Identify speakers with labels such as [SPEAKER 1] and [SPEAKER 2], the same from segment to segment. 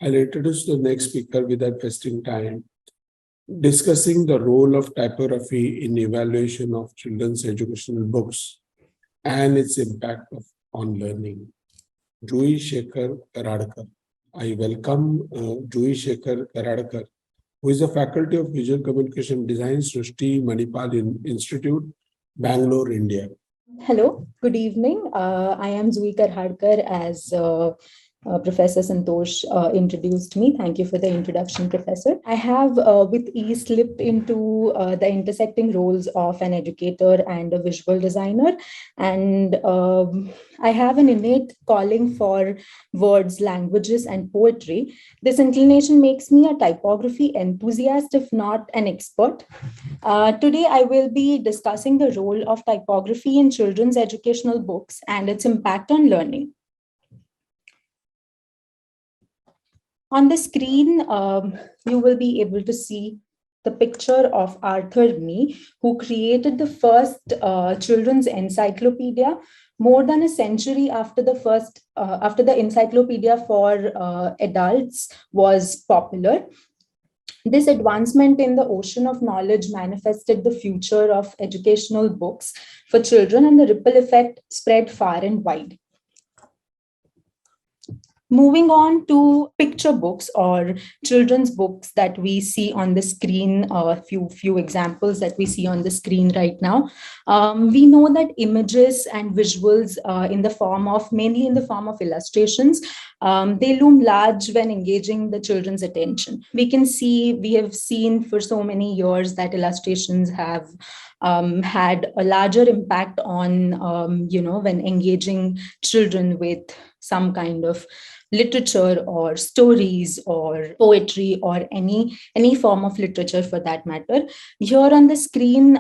[SPEAKER 1] I'll introduce the next speaker without wasting time, discussing the role of typography in evaluation of children's educational books and its impact on learning. Juhi Shekhar Karhadkar. I welcome Juhi Shekhar Karhadkar, who is a faculty of Visual Communication Design, Srishti Manipal Institute, Bangalore, India.
[SPEAKER 2] Hello, good evening. I am Juhi Karhadkar, as Professor Santosh introduced me. Thank you for the introduction, Professor. I have with ease slipped into the intersecting roles of an educator and a visual designer. And I have an innate calling for words, languages, and poetry. This inclination makes me a typography enthusiast, if not an expert. Today, I will be discussing the role of typography in children's educational books and its impact on learning. On the screen, you will be able to see the picture of Arthur Mee, who created the first children's encyclopedia more than a century after the encyclopedia for adults was popular. This advancement in the ocean of knowledge manifested the future of educational books for children, and the ripple effect spread far and wide. Moving on to picture books or children's books that we see on the screen, a few examples that we see on the screen right now. We know that images and visuals mainly in the form of illustrations, they loom large when engaging the children's attention. We have seen for so many years that illustrations have had a larger impact on, when engaging children with some kind of literature or stories or poetry or any form of literature for that matter. Here on the screen,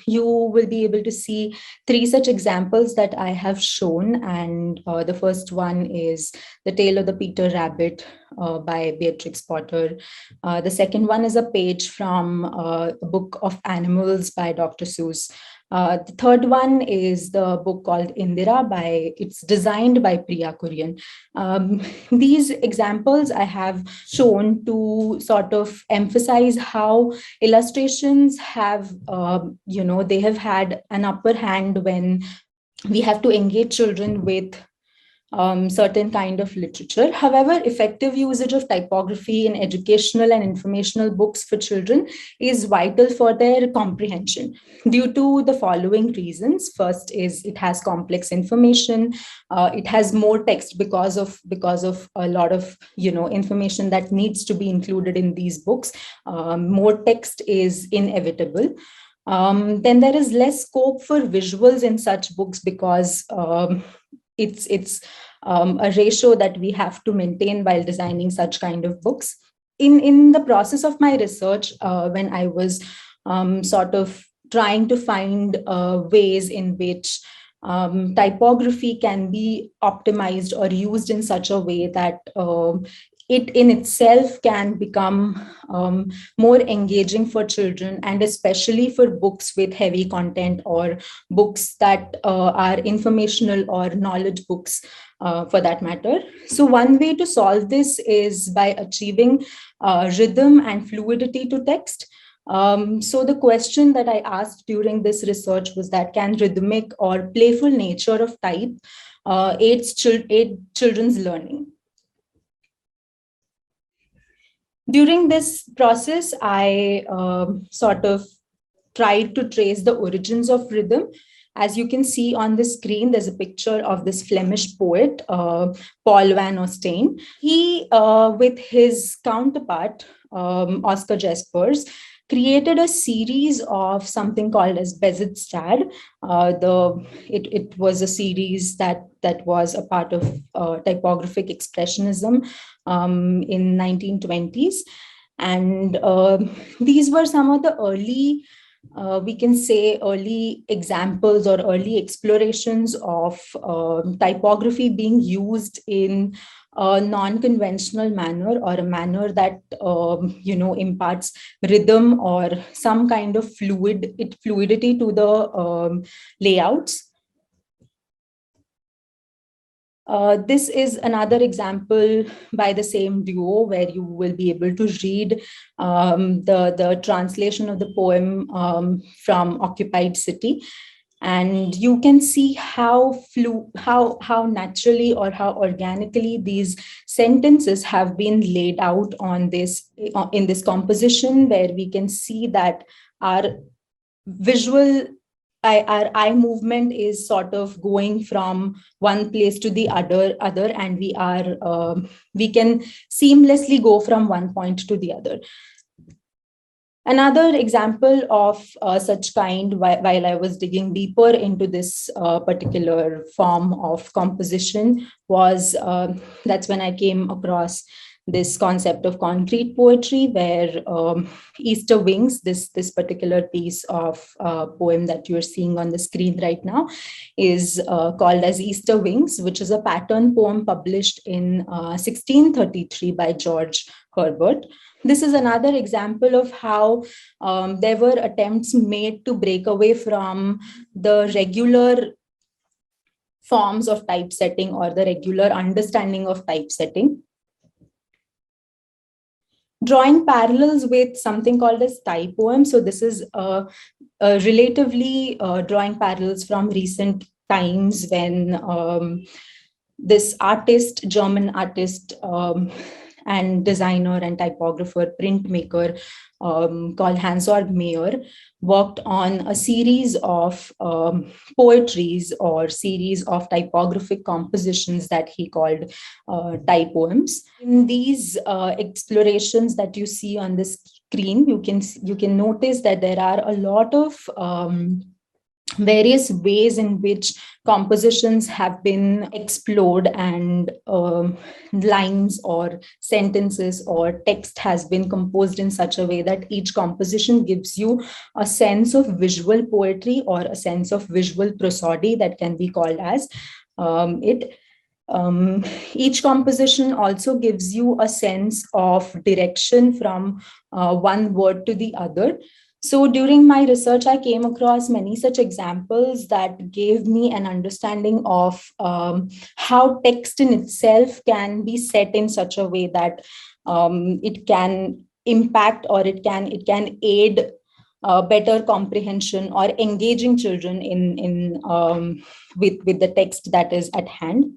[SPEAKER 2] you will be able to see three such examples that I have shown. And the first one is The Tale of the Peter Rabbit by Beatrix Potter. The second one is a page from a book of animals by Dr. Seuss. The third one is the book called Indira it's designed by Priya Kurian. These examples I have shown to sort of emphasize how illustrations have, they have had an upper hand when we have to engage children with certain kind of literature. However, effective usage of typography in educational and informational books for children is vital for their comprehension due to the following reasons. First is it has complex information. It has more text because of a lot of information that needs to be included in these books. More text is inevitable. Then there is less scope for visuals in such books because it's a ratio that we have to maintain while designing such kind of books. In the process of my research, when I was sort of trying to find ways in which typography can be optimized or used in such a way that it in itself can become more engaging for children, and especially for books with heavy content or books that are informational or knowledge books for that matter. So one way to solve this is by achieving rhythm and fluidity to text. So the question that I asked during this research was that can rhythmic or playful nature of type aid children's learning? During this process, I sort of tried to trace the origins of rhythm. As you can see on the screen, there's a picture of this Flemish poet, Paul van Ostijn. He, with his counterpart, Oscar Jaspers, created a series of something called as Bezitzstad. It was a series that was a part of typographic expressionism in 1920s. And these were some of the early, we can say, early examples or early explorations of typography being used in a non-conventional manner, or a manner that imparts rhythm or some kind of fluidity to the layouts. This is another example by the same duo where you will be able to read the translation of the poem from Occupied City. And you can see how naturally or how organically these sentences have been laid out on this in this composition, where we can see that our visual our eye movement is sort of going from one place to the other, and we can seamlessly go from one point to the other. Another example of such kind, while I was digging deeper into this particular form of composition, was that's when I came across this concept of concrete poetry, where Easter Wings, this particular piece of poem that you're seeing on the screen right now, is called as Easter Wings, which is a pattern poem published in 1633 by George Herbert. This is another example of how there were attempts made to break away from the regular forms of typesetting or the regular understanding of typesetting, drawing parallels with something called as type poem. So this is relatively drawing parallels from recent times when this artist, German artist, and designer and typographer, printmaker called Hans-Ord Mayer worked on a series of poetries or series of typographic compositions that he called type poems. In these explorations that you see on the screen, you can notice that there are a lot of various ways in which compositions have been explored, and lines or sentences or text has been composed in such a way that each composition gives you a sense of visual poetry or a sense of visual prosody that can be called as it. Each composition also gives you a sense of direction from one word to the other. So during my research, I came across many such examples that gave me an understanding of how text in itself can be set in such a way that it can impact or it can aid better comprehension or engaging children in with the text that is at hand.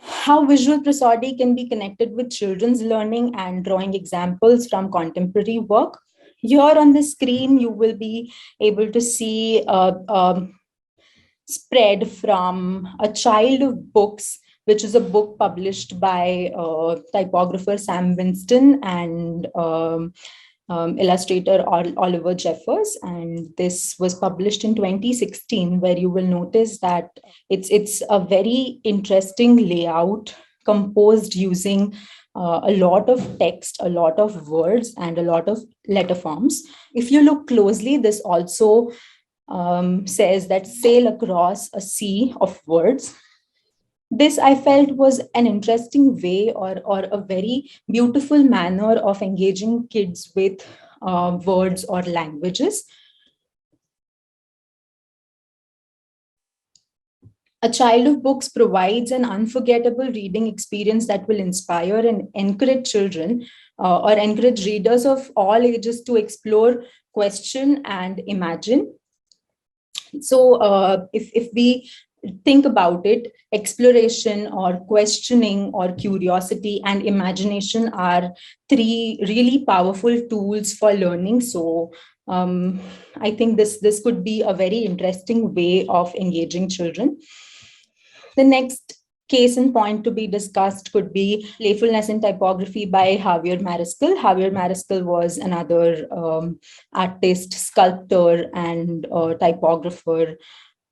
[SPEAKER 2] How visual prosody can be connected with children's learning, and drawing examples from contemporary work. Here on the screen, you will be able to see a spread from A Child of Books, which is a book published by typographer Sam Winston and illustrator Oliver Jeffers. And this was published in 2016, where you will notice that it's a very interesting layout composed using a lot of text, a lot of words, and a lot of letter forms. If you look closely, this also says that sail across a sea of words. This I felt was an interesting way or a very beautiful manner of engaging kids with words or languages. A Child of Books provides an unforgettable reading experience that will inspire and encourage children or encourage readers of all ages to explore, question, and imagine. So if we think about it, exploration or questioning or curiosity and imagination are three really powerful tools for learning. So I think this could be a very interesting way of engaging children. The next case in point to be discussed could be Playfulness in Typography by Javier Mariscal. Javier Mariscal was another artist, sculptor, and typographer,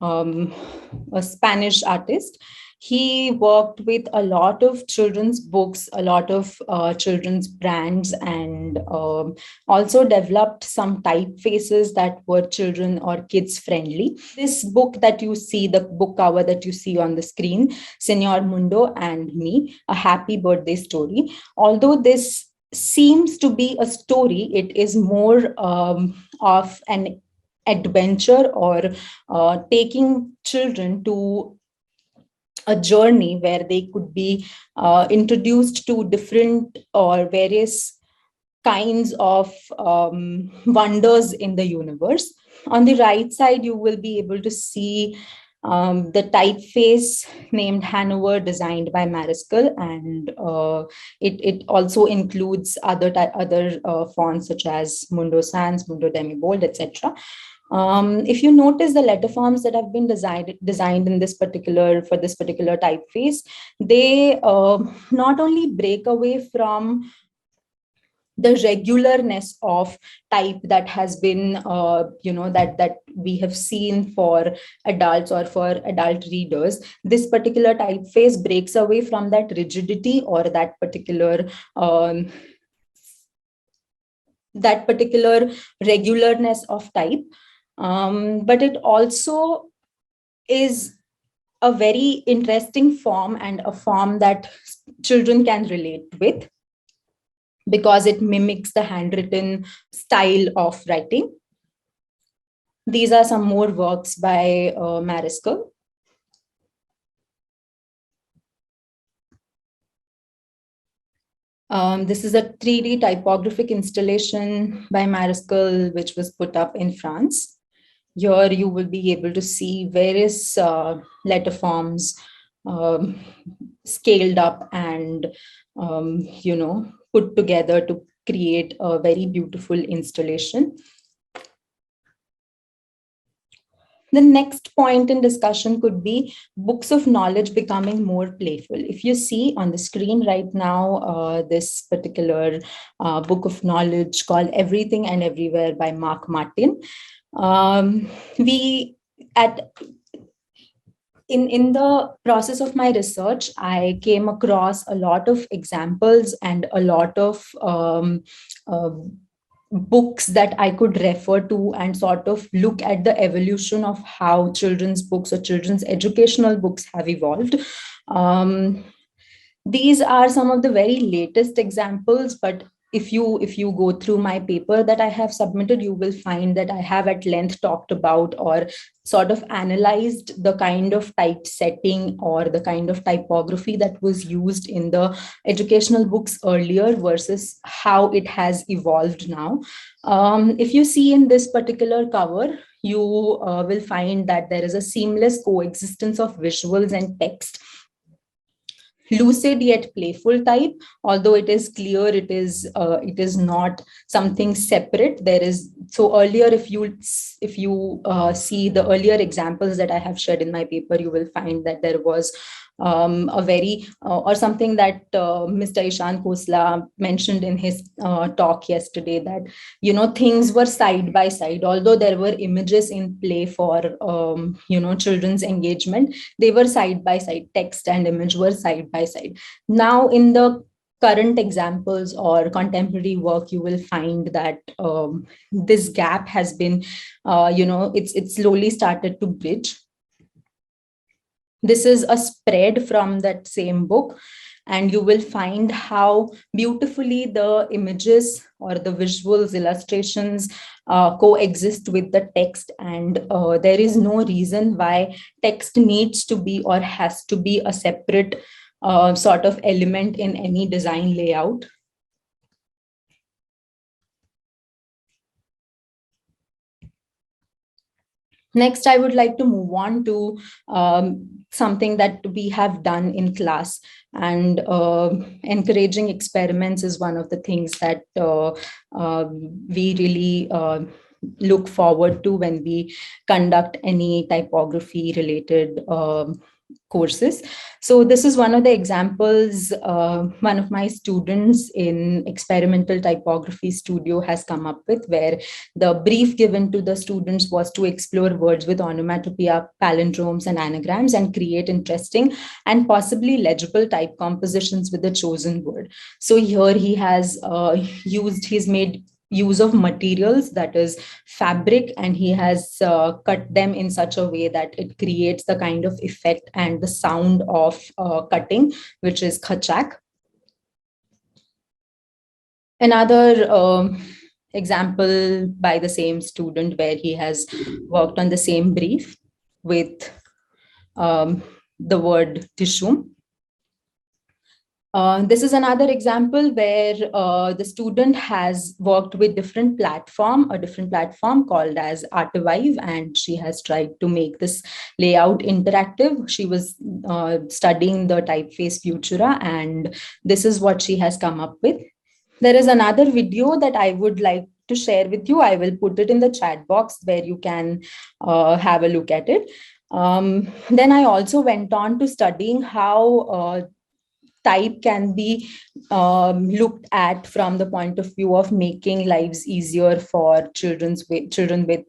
[SPEAKER 2] a Spanish artist. He worked with a lot of children's books, a lot of children's brands, and also developed some typefaces that were children or kids friendly. This book that you see, the book cover that you see on the screen, Senor Mundo and Me, A Happy Birthday Story. Although this seems to be a story, it is more of an adventure or taking children to a journey where they could be introduced to different or various kinds of wonders in the universe. On the right side, you will be able to see the typeface named Hanover, designed by Mariscal, and it also includes other fonts such as Mundo Sans, Mundo Demibold, etc. If you notice the letter forms that have been designed in this particular typeface, they not only break away from the regularness of type that has been that we have seen for adults or for adult readers. This particular typeface breaks away from that rigidity or that particular regularness of type, but it also is a very interesting form, and a form that children can relate with, because it mimics the handwritten style of writing. These are some more works by Mariscal. This is a 3D typographic installation by Mariscal, which was put up in France. Here you will be able to see various letter forms scaled up and put together to create a very beautiful installation. The next point in discussion could be books of knowledge becoming more playful. If you see on the screen right now, this particular book of knowledge called Everything and Everywhere by Mark Martin. In the process of my research, I came across a lot of examples and a lot of books that I could refer to and sort of look at the evolution of how children's books or children's educational books have evolved. These are some of the very latest examples, but if you go through my paper that I have submitted, you will find that I have at length talked about or sort of analyzed the kind of typesetting or the kind of typography that was used in the educational books earlier versus how it has evolved now. If you see in this particular cover, you will find that there is a seamless coexistence of visuals and text. Lucid yet playful type, although it is clear it is not something separate. There is, so earlier, if you see the earlier examples that I have shared in my paper, you will find that there was a very or something that Mr. Ishan Khosla mentioned in his talk yesterday, that things were side by side. Although there were images in play for children's engagement, they were side by side. Text and image were side by side. Now in the current examples or contemporary work, you will find that this gap has been it's slowly started to bridge. This is a spread from that same book, and you will find how beautifully the images or the visuals, illustrations coexist with the text, and there is no reason why text needs to be or has to be a separate sort of element in any design layout. Next, I would like to move on to something that we have done in class, and encouraging experiments is one of the things that we really look forward to when we conduct any typography related courses. So this is one of the examples one of my students in experimental typography studio has come up with, where the brief given to the students was to explore words with onomatopoeia, palindromes, and anagrams, and create interesting and possibly legible type compositions with the chosen word. So here he has he's made use of materials, that is fabric, and he has cut them in such a way that it creates the kind of effect and the sound of cutting, which is khachak. Another example by the same student, where he has worked on the same brief with the word tissue. This is another example where the student has worked with a different platform called as Artivive, and she has tried to make this layout interactive. She was studying the typeface Futura, and this is what she has come up with. There is another video that I would like to share with you. I will put it in the chat box where you can have a look at it. Then I also went on to studying how type can be looked at from the point of view of making lives easier for children with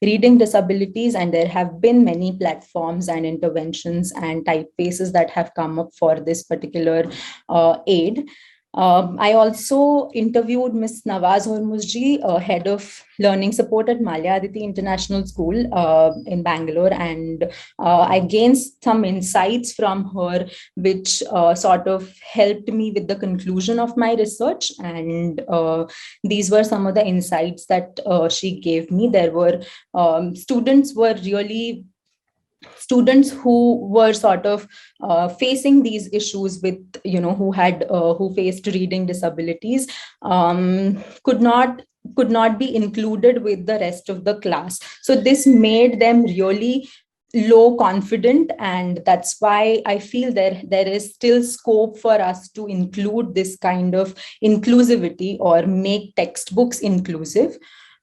[SPEAKER 2] reading disabilities, and there have been many platforms and interventions and typefaces that have come up for this particular aid. I also interviewed Ms. Nawaz Hormuzji, head of learning support at Malyaditi International School in Bangalore, and I gained some insights from her, which sort of helped me with the conclusion of my research. And these were some of the insights that she gave me. There were students who were sort of facing these issues with, who faced reading disabilities, could not be included with the rest of the class. So this made them really low confident, and that's why I feel there is still scope for us to include this kind of inclusivity or make textbooks inclusive.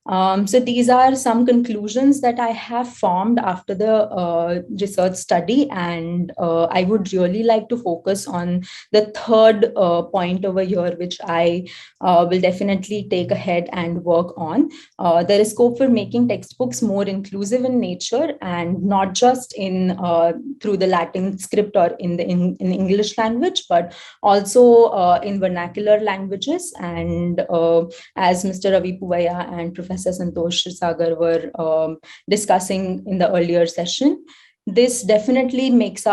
[SPEAKER 2] So these are some conclusions that I have formed after the research study, and I would really like to focus on the third point over here, which I will definitely take ahead and work on. There is scope for making textbooks more inclusive in nature, and not just in through the Latin script or in English language, but also in vernacular languages. And as Mr. Ravi Puvaya and Professor Santosh Sagar were discussing in the earlier session, this definitely makes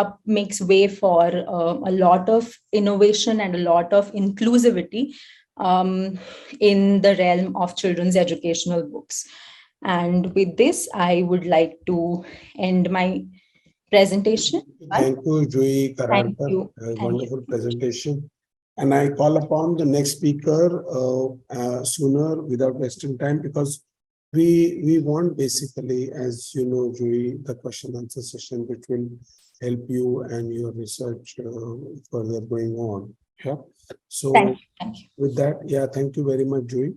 [SPEAKER 2] way for a lot of innovation and a lot of inclusivity in the realm of children's educational books. And with this, I would like to end my presentation.
[SPEAKER 1] Thank you, Joy
[SPEAKER 2] Thank
[SPEAKER 1] Karhadkar.
[SPEAKER 2] you.
[SPEAKER 1] Wonderful presentation. And I call upon the next speaker sooner without wasting time, because we want basically, as you know, Joy, the question answer session, which will help you and your research further going on. Yeah. So
[SPEAKER 2] Thank you.
[SPEAKER 1] with that, yeah, thank you very much, Joy.